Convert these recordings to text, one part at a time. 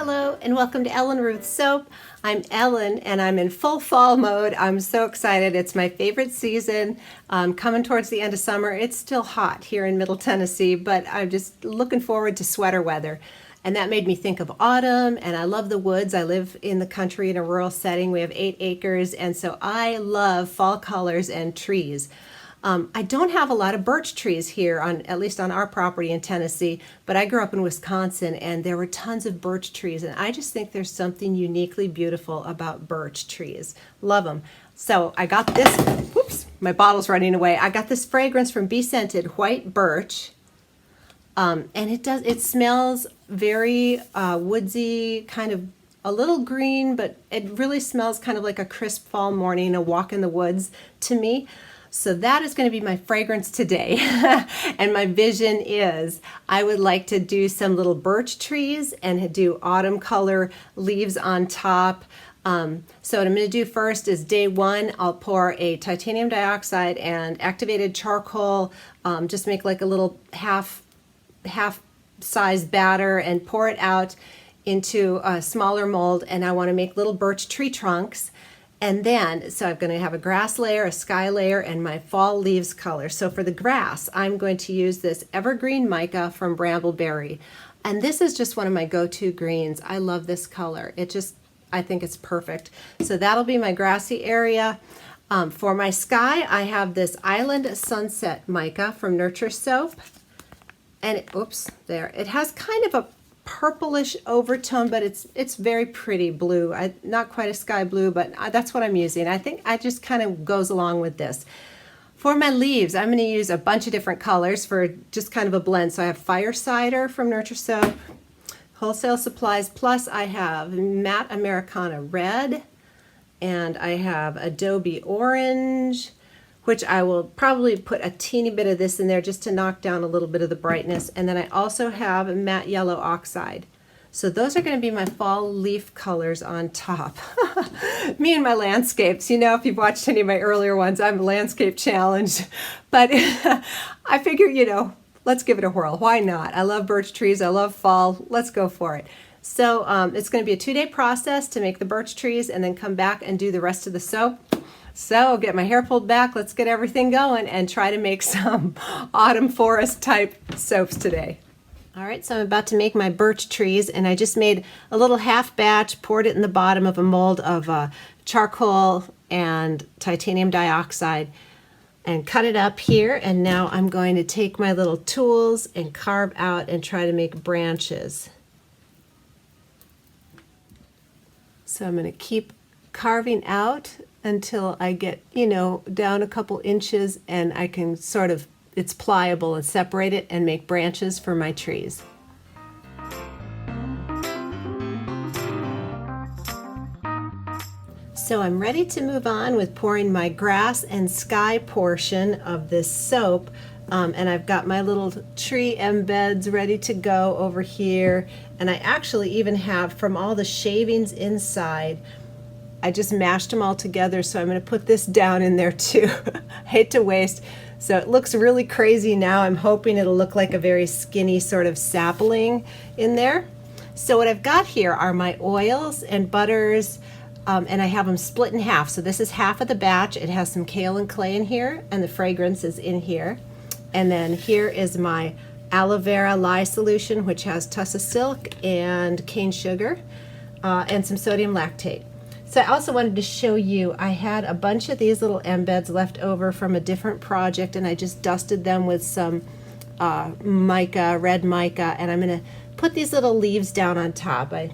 Hello and welcome to Ellen Ruth Soap. I'm Ellen and I'm in full fall mode. I'm so excited. It's my favorite season. Coming towards the end of summer. It's still hot here in Middle Tennessee, but I'm just looking forward to sweater weather. And that made me think of autumn, and I love the woods. I live in the country in a rural setting. We have 8 acres, and so I love fall colors and trees. I don't have a lot of birch trees here, at least on our property in Tennessee, but I grew up in Wisconsin and there were tons of birch trees, and I just think there's something uniquely beautiful about birch trees. Love them. So I got this, whoops, my bottle's running away. I got this fragrance from Be Scented White Birch, and it smells very woodsy, kind of a little green, but it really smells kind of like a crisp fall morning, a walk in the woods to me. So that is going to be my fragrance today. And my vision is I would like to do some little birch trees and do autumn color leaves on top. So what I'm going to do first is day one, I'll pour a titanium dioxide and activated charcoal, just make like a little half size batter and pour it out into a smaller mold. And I want to make little birch tree trunks. And then, so I'm going to have a grass layer, a sky layer, and my fall leaves color. So for the grass, I'm going to use this evergreen mica from Brambleberry. And this is just one of my go-to greens. I love this color. I think it's perfect. So that'll be my grassy area. For my sky, I have this Island Sunset mica from Nurture Soap. And it has kind of a purplish overtone, but it's very pretty blue. Not quite a sky blue, but that's what I'm using. I think I just kind of goes along with this. For my leaves, I'm going to use a bunch of different colors for just kind of a blend. So I have Fire Cider from Nurture Soap, Wholesale Supplies, plus I have Matte Americana Red, and I have Adobe Orange, which I will probably put a teeny bit of this in there just to knock down a little bit of the brightness. And then I also have Matte Yellow Oxide. So those are going to be my fall leaf colors on top. Me and my landscapes, if you've watched any of my earlier ones, I'm landscape challenged. But I figure, let's give it a whirl. Why not? I love birch trees. I love fall. Let's go for it. So it's going to be a 2-day process to make the birch trees and then come back and do the rest of the soap. So get my hair pulled back, let's get everything going and try to make some autumn forest type soaps today. All right, so I'm about to make my birch trees, and I just made a little half batch, poured it in the bottom of a mold of charcoal and titanium dioxide and cut it up here. And now I'm going to take my little tools and carve out and try to make branches. So I'm going to keep carving out until I get, down a couple inches and I can it's pliable and separate it and make branches for my trees. So I'm ready to move on with pouring my grass and sky portion of this soap. And I've got my little tree embeds ready to go over here. And I actually even have, from all the shavings inside, I just mashed them all together, so I'm going to put this down in there too. Hate to waste. So it looks really crazy now. I'm hoping it'll look like a very skinny sort of sapling in there. So what I've got here are my oils and butters, and I have them split in half. So this is half of the batch. It has some kale and clay in here, and the fragrance is in here. And then here is my aloe vera lye solution, which has tussa silk and cane sugar, and some sodium lactate. So I also wanted to show you, I had a bunch of these little embeds left over from a different project, and I just dusted them with some mica, red mica, and I'm going to put these little leaves down on top. I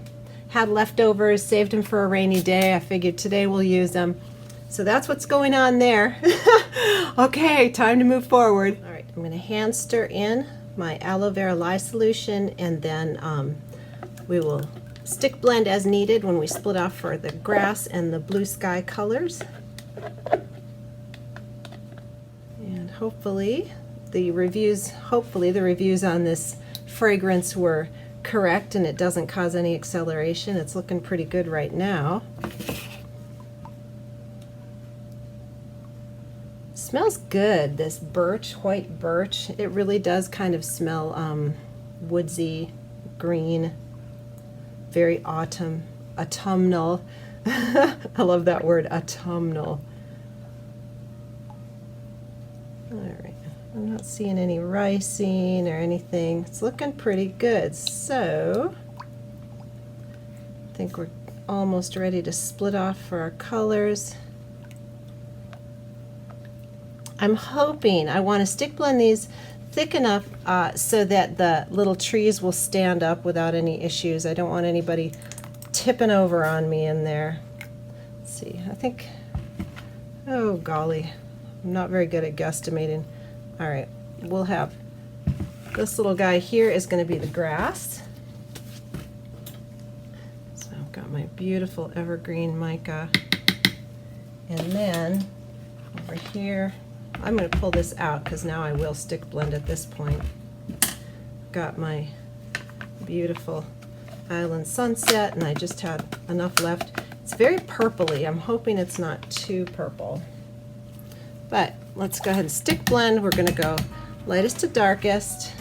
had leftovers, saved them for a rainy day. I figured today we'll use them. So that's what's going on there. Okay, time to move forward. All right, I'm going to hand stir in my aloe vera lye solution, and then we will stick blend as needed when we split off for the grass and the blue sky colors. And hopefully the reviews on this fragrance were correct and it doesn't cause any acceleration. It's looking pretty good right now. Smells good, this birch, white birch. It really does kind of smell woodsy, green. very autumnal. I love that word, autumnal. All right, I'm not seeing any ricing or anything. It's looking pretty good. So I think we're almost ready to split off for our colors. I'm hoping, I want to stick blend these thick enough so that the little trees will stand up without any issues. I don't want anybody tipping over on me in there. Let's see, I think, oh golly, I'm not very good at guesstimating. All right, we'll have this little guy here is going to be the grass. So I've got my beautiful evergreen mica. And then over here, I'm going to pull this out because now I will stick blend at this point. Got my beautiful island sunset, and I just had enough left. It's very purpley. I'm hoping it's not too purple. But let's go ahead and stick blend. We're going to go lightest to darkest.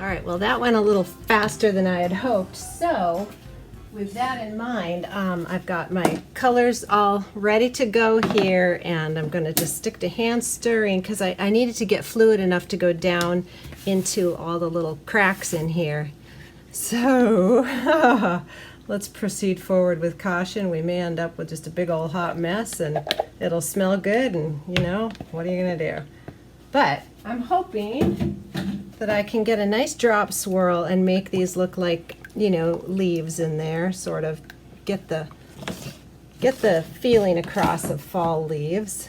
All right, well that went a little faster than I had hoped. So with that in mind, I've got my colors all ready to go here, and I'm going to just stick to hand stirring because I needed to get fluid enough to go down into all the little cracks in here. So let's proceed forward with caution. We may end up with just a big old hot mess, and it'll smell good, and you know, what are you going to do? But I'm hoping that I can get a nice drop swirl and make these look like, you know, leaves in there, sort of get the feeling across of fall leaves.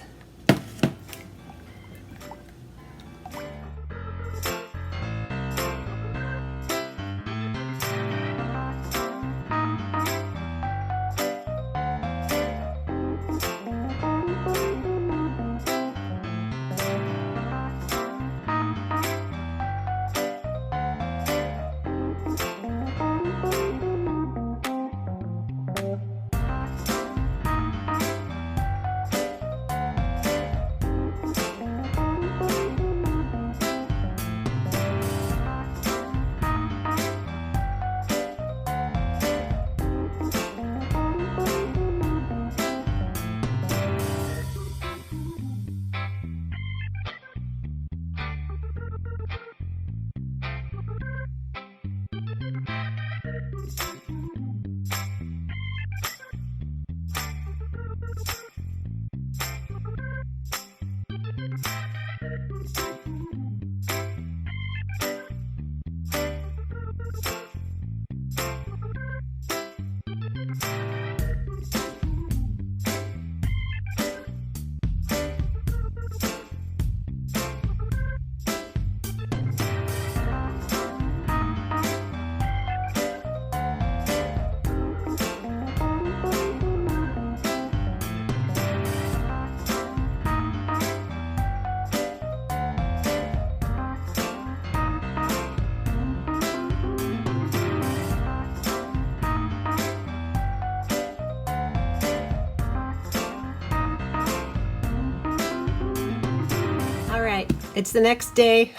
It's the next day.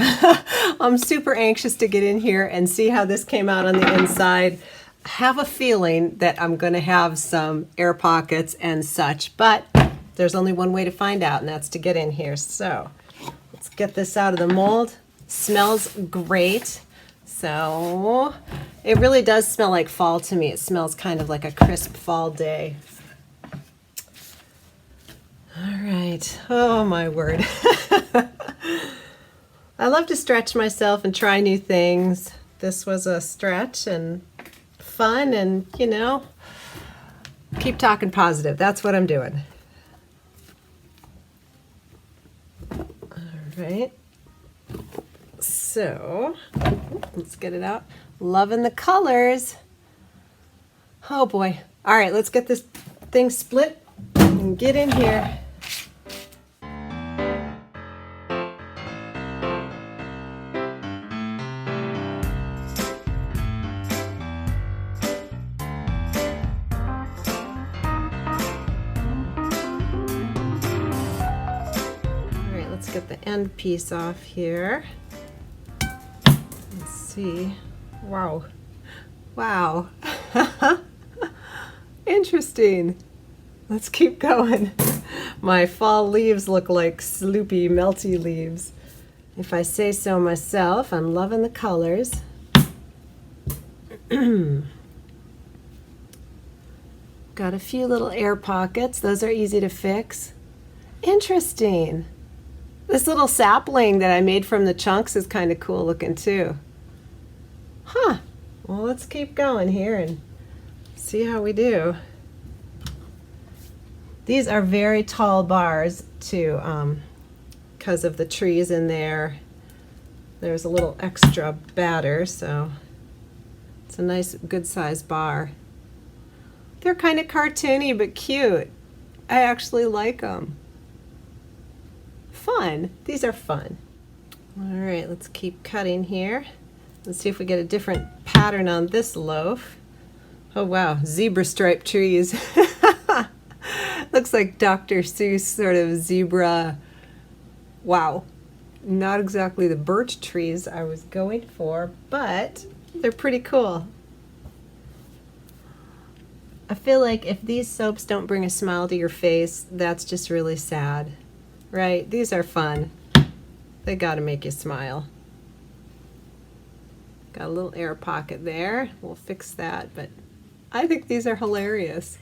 I'm super anxious to get in here and see how this came out on the inside. have a feeling that I'm going to have some air pockets and such, but there's only one way to find out, and that's to get in here. So let's get this out of the mold. Smells great. So it really does smell like fall to me. It smells kind of like a crisp fall day. All right. Oh, my word. I love to stretch myself and try new things. This was a stretch and fun, and, you know, keep talking positive. That's what I'm doing. All right. So let's get it out. Loving the colors. Oh boy. All right, let's get this thing split and get in here. All right, let's get the end piece off here. Let's see. Wow. Wow. Interesting. Let's keep going. My fall leaves look like sloopy, melty leaves. If I say so myself, I'm loving the colors. Got a few little air pockets. Those are easy to fix. Interesting. This little sapling that I made from the chunks is kind of cool looking too. Huh. Well, let's keep going here and see how we do. These are very tall bars too, because of the trees in there. There's a little extra batter, so it's a nice, good sized bar. They're kind of cartoony but cute. I actually like them. Fun. These are fun. All right, let's keep cutting here. Let's see if we get a different pattern on this loaf. Oh wow, zebra striped trees. Looks like Dr. Seuss sort of zebra. Wow. Not exactly the birch trees I was going for, but they're pretty cool. I feel like if these soaps don't bring a smile to your face, that's just really sad, right? These are fun. They gotta make you smile. Got a little air pocket there. We'll fix that, but I think these are hilarious.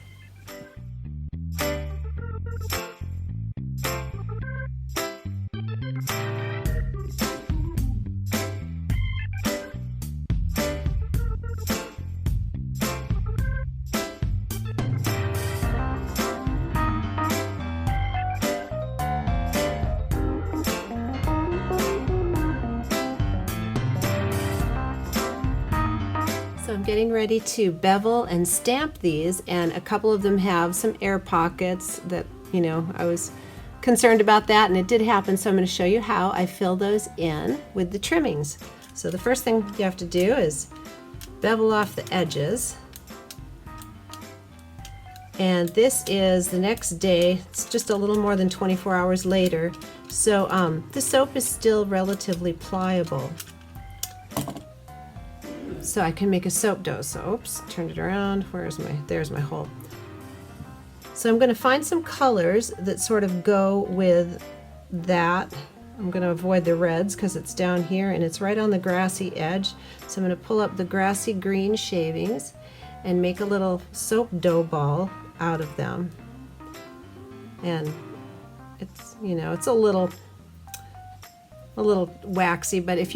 So I'm getting ready to bevel and stamp these, and a couple of them have some air pockets that, you know, I was concerned about that, and it did happen, so I'm going to show you how I fill those in with the trimmings. So the first thing you have to do is bevel off the edges. And this is the next day. It's just a little more than 24 hours later. So the soap is still relatively pliable. So I can make a soap dough. So oops, turned it around. There's my hole. So I'm going to find some colors that sort of go with that. I'm going to avoid the reds because it's down here and it's right on the grassy edge. So I'm going to pull up the grassy green shavings and make a little soap dough ball out of them. And it's, you know, it's a little waxy, but if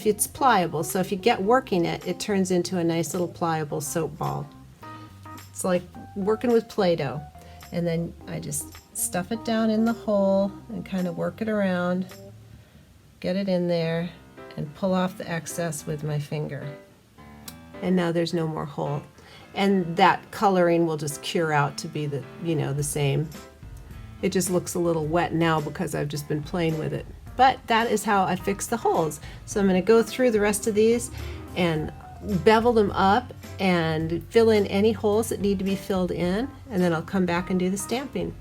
it's pliable, so if you get working it, it turns into a nice little pliable soap ball. It's like working with Play-Doh. And then I just stuff it down in the hole and kind of work it around, get it in there, and pull off the excess with my finger. And now there's no more hole. And that coloring will just cure out to be the, you know, the same. It just looks a little wet now because I've just been playing with it. But that is how I fix the holes. So I'm going to go through the rest of these and bevel them up and fill in any holes that need to be filled in, and then I'll come back and do the stamping.